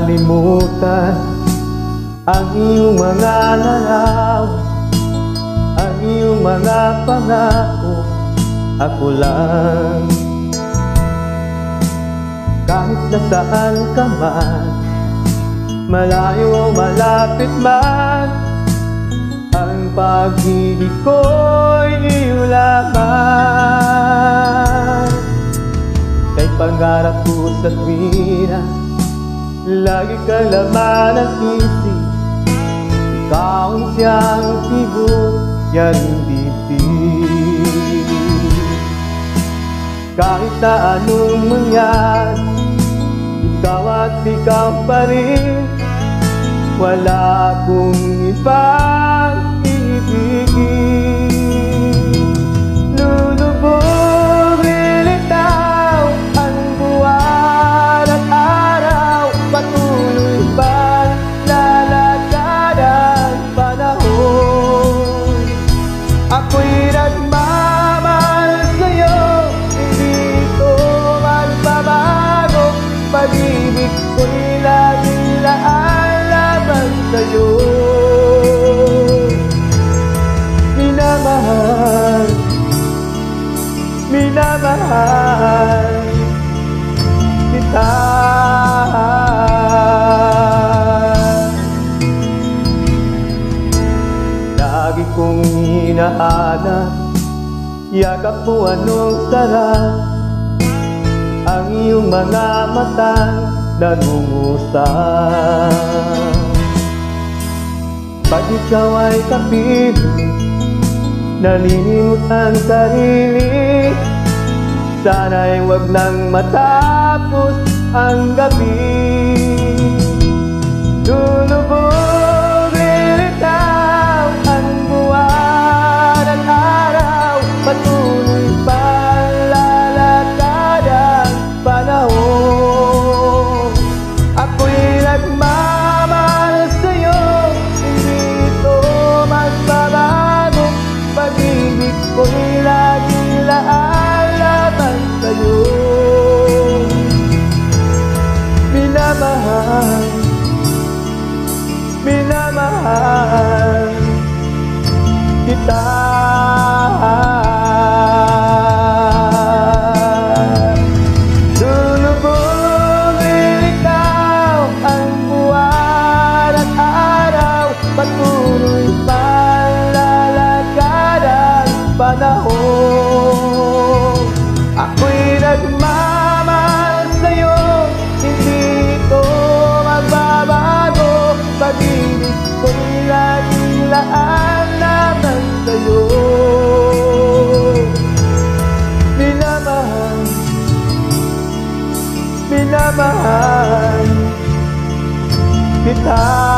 makalimutan ang iyong mga larawan, ang iyong mga pangako. Ako lang, kahit nasaan ka man, malayo o malapit man, ang pag-ibig ko'y iyo lamang. Kay pangarap ko sa tuwina, lagi ka laman ang isip. Ikaw ang siyang tibok, yan dibdib. Kahit na anong mangyari, ikaw at ikaw pa rin. Wala akong ibang ibigin. Lulubog, lilitaw ang buwan at araw. Patuloy pa lalakad ang panahon. Ako'y nagmamahal sa'yo, hindi ito magbabago. Pag-ibig ko'y laging laalaban sa'yo. Minamahal, minamahal kita. Lagi kong hinahanap, yakap mo anong sarap, ang iyong mga matang nangungusap. Pag ikaw ay kapiling, nalilimot ang sarili. Sana'y wag nang matapos ang gabi. Lulubog, lilitaw ang buwan at araw. Patuloy pa lalakad ang panahon. Ako'y nagmamahal sa'yo, hindi ito magbabago. Pag-ibig ko'y laging laalaban sa'yo. Minamahal, minamahal kita. Lulubog, lilitaw ang buwan at araw. Patuloy pa lalakad ang panahon. Ako'y nagmamahal sa'yo, hindi ito magbabago. Pag-ibig ko'y laging laalaban sa'yo. Minamahal, minamahal kita.